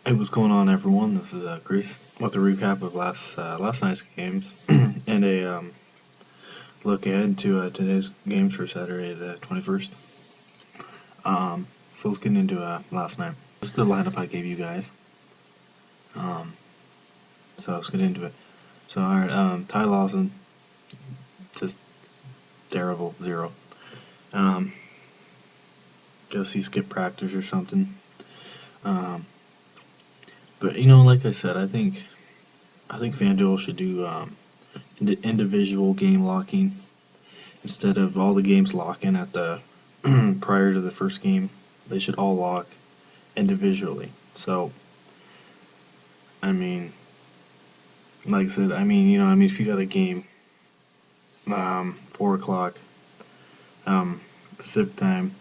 Hey, what's going on, everyone? This is Chris with a recap of last night's games and a look ahead to today's games for Saturday the 21st. So let's get into last night. This is the lineup I gave you guys. Um, so let's get into it. So all right, Ty Lawson, just terrible, zero. Um, guess he skipped practice or something. Um, but like I said, I think Fanduel should do individual game locking instead of all the games locking at the prior to the first game. They should all lock individually. So, I mean, like I said, if you got a game, 4 o'clock Pacific time,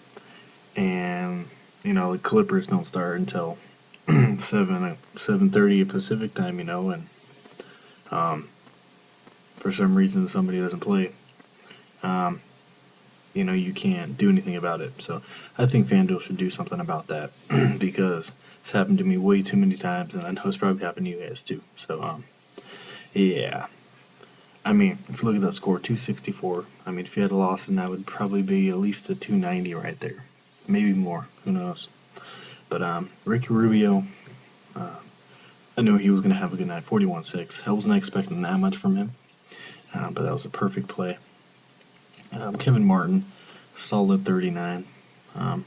and the Clippers don't start until 7:30 Pacific time, and um, for some reason somebody doesn't play, um, you can't do anything about it. So I think FanDuel should do something about that because it's happened to me way too many times, and I know it's probably happened to you guys too. So, yeah. I mean, if you look at that score, 264. I mean, if you had a loss, then that would probably be at least a 290 right there. Maybe more. Who knows? But Ricky Rubio, uh, I knew he was going to have a good night. 41-6. I wasn't expecting that much from him, but that was a perfect play. Kevin Martin, solid 39. Um,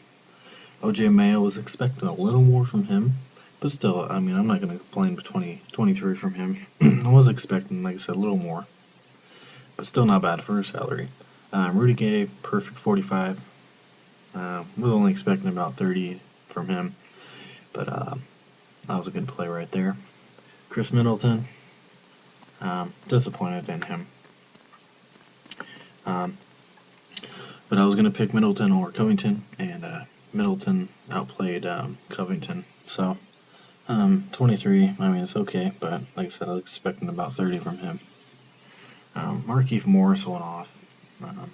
OJ Mayo was expecting a little more from him, but still, I mean, I'm not going to complain with 23 from him. I was expecting, like I said, a little more, but still not bad for his salary. Rudy Gay, perfect 45. Was only expecting about 30 from him, but that was a good play right there. Chris Middleton, disappointed in him. Um, but I was going to pick Middleton or Covington, and Middleton outplayed Covington. So 23, I mean, it's okay, but like I said, I was expecting about 30 from him. Markieff Morris went off. Um,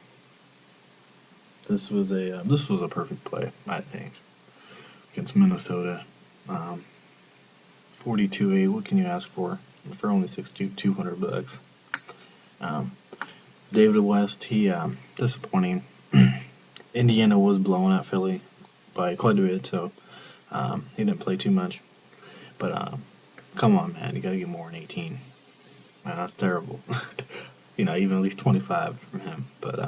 this was a perfect play, I think, against Minnesota. 42-8. What can you ask for only $200? Um, David West, he disappointing. Indiana was blowing out Philly by quite a bit, so he didn't play too much. But come on, man, you got to get more than 18. Man, that's terrible. Even at least 25 from him. But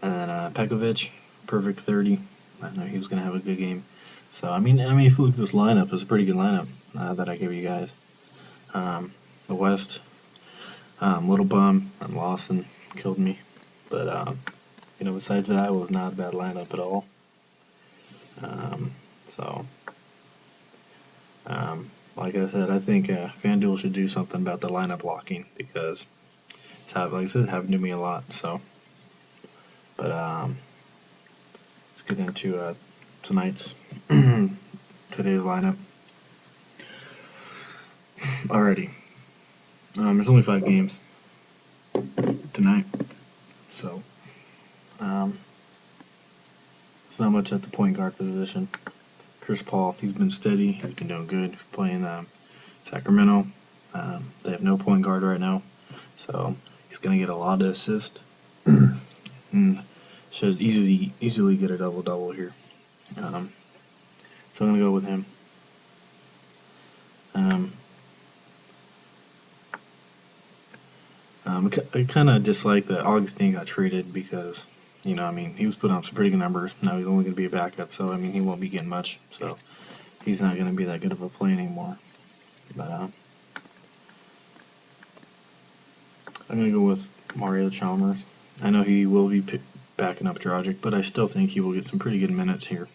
and then Pekovic, perfect 30. I know he was gonna have a good game. So I mean, if you look at this lineup, it's a pretty good lineup that I gave you guys. The West, Little Bum and Lawson killed me, but besides that, it was not a bad lineup at all. So, like I said, I think FanDuel should do something about the lineup locking because like I said, it's happened to me a lot. So, but let's get into tonight's today's lineup. Alrighty, there's only 5 games tonight, so it's not much at the point guard position. Chris Paul, he's been steady, he's been doing good playing Sacramento. They have no point guard right now, so he's gonna get a lot of assists and should easily get a double here. So I'm gonna go with him. I kind of dislike that Augustine got traded because, he was putting up some pretty good numbers. Now he's only going to be a backup, so, he won't be getting much. So he's not going to be that good of a play anymore. But I'm going to go with Mario Chalmers. I know he will be backing up Dragic, but I still think he will get some pretty good minutes here.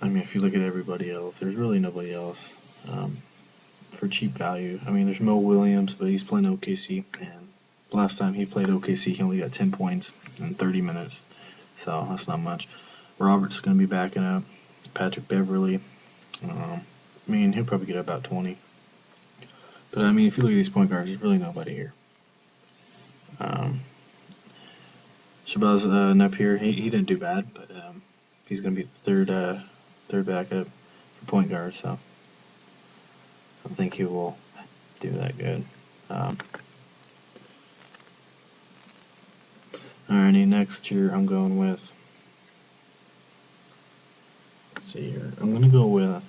If you look at everybody else, there's really nobody else. For cheap value. There's Mo Williams, but he's playing OKC, and last time he played OKC, he only got 10 points in 30 minutes, so that's not much. Robert's going to be backing up. Patrick Beverly, he'll probably get about 20. But if you look at these point guards, there's really nobody here. Shabazz Napier, he didn't do bad, but he's going to be the third backup for point guard, so I don't think he will do that good. Alrighty, next here I'm going with, let's see here, I'm going to go with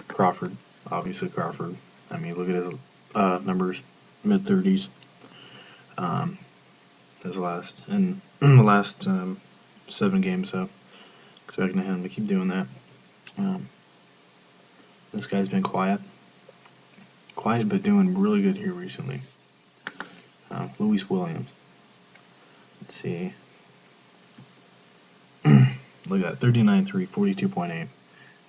Crawford. Obviously Crawford. I mean, look at his numbers, mid-30s. His last, in the last 7 games, so expecting him to keep doing that. This guy's been quiet but doing really good here recently. Luis Williams. Let's see. Look at that, 39-3, 42.8. And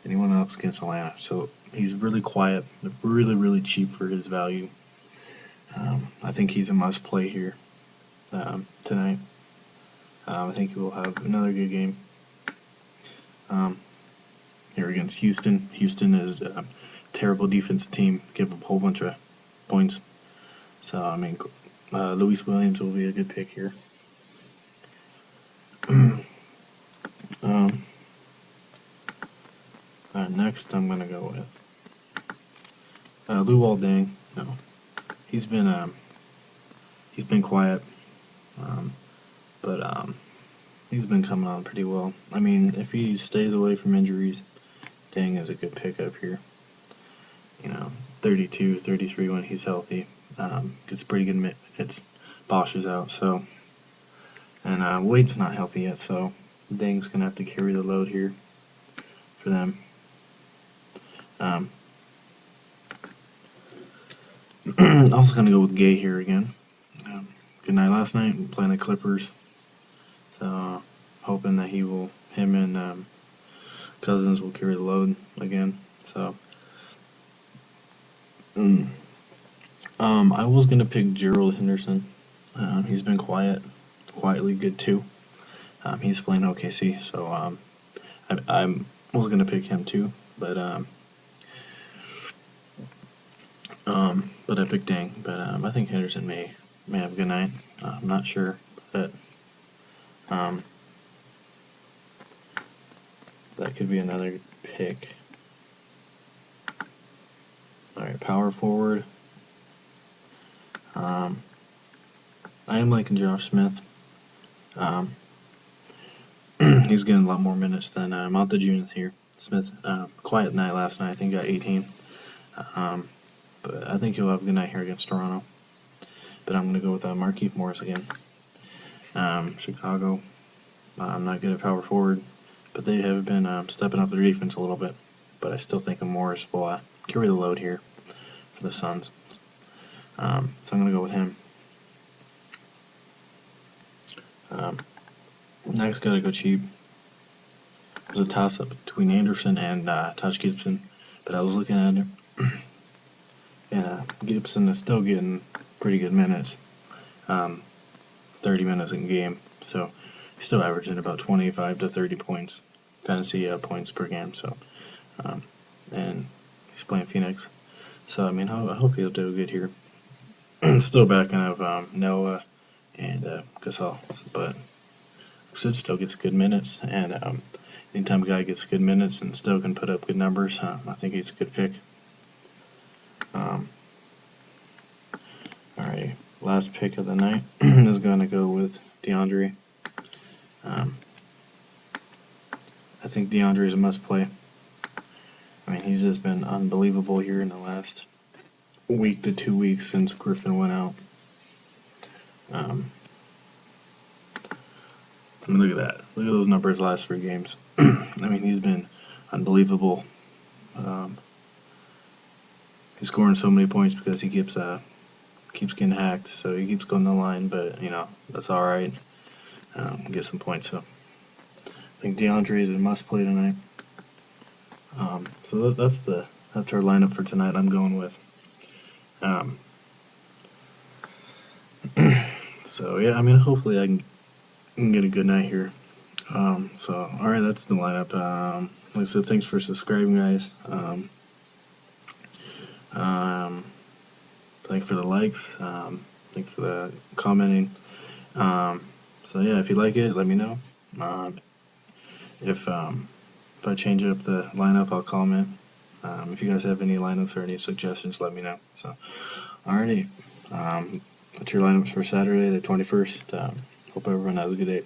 he went up against Atlanta. So he's really quiet, really cheap for his value. I think he's a must play here tonight. I think he will have another good game. Here against Houston. Houston is a terrible defensive team, give up a whole bunch of points. So, I mean, Luis Williams will be a good pick here. Next, I'm going to go with Luol Deng. No, he's been quiet, but he's been coming on pretty well. I mean, if he stays away from injuries, Deng is a good pickup here. 32, 33 when he's healthy. Gets pretty good minutes. Bosch is out, so, and Wade's not healthy yet, so Deng's gonna have to carry the load here for them. I was gonna go with Gay here again. Good night last night, playing the Clippers, so hoping that him and Cousins will carry the load again. So, I was gonna pick Gerald Henderson. He's been quietly good too. He's playing OKC, so I was gonna pick him too, but I picked Deng. But I think Henderson may have a good night. I'm not sure, but that could be another pick. All right, power forward. I am liking Josh Smith. He's getting a lot more minutes than Monta Junior here. Smith, quiet night last night. I think got 18. But I think he'll have a good night here against Toronto. But I'm going to go with Markieff Morris again. Chicago, I'm not good at power forward, but they have been stepping up their defense a little bit. But I still think Morris will carry the load here for the Suns. So I'm going to go with him. Next, got to go cheap. It was a toss-up between Anderson and Taj Gibson, but I was looking at him, and Gibson is still getting pretty good minutes, 30 minutes in game, so he's still averaging about 25 to 30 points, fantasy points per game. So, and he's playing Phoenix, so I mean, I hope he'll do good here. Still backing up Noah and Gasol, but Sid still gets good minutes, and anytime a guy gets good minutes and still can put up good numbers, I think he's a good pick. Alright, last pick of the night is going to go with DeAndre. I think DeAndre is a must-play. I mean, he's just been unbelievable here in the last week to 2 weeks since Griffin went out. I mean, look at that. Look at those numbers last 3 games. I mean, he's been unbelievable. He's scoring so many points because he keeps getting hacked, so he keeps going to the line, but, that's all right. Get some points, so I think DeAndre is a must-play tonight. So that's our lineup for tonight. I'm going with. So yeah, I mean, hopefully I can get a good night here. So all right, that's the lineup. Like I said, thanks for subscribing, guys. Thanks for the likes. Thanks for the commenting. So yeah, if you like it, let me know. Um, if I change up the lineup, I'll comment. If you guys have any lineups or any suggestions, let me know. So, alrighty. That's your lineups for Saturday, the 21st. Hope everyone has a good day.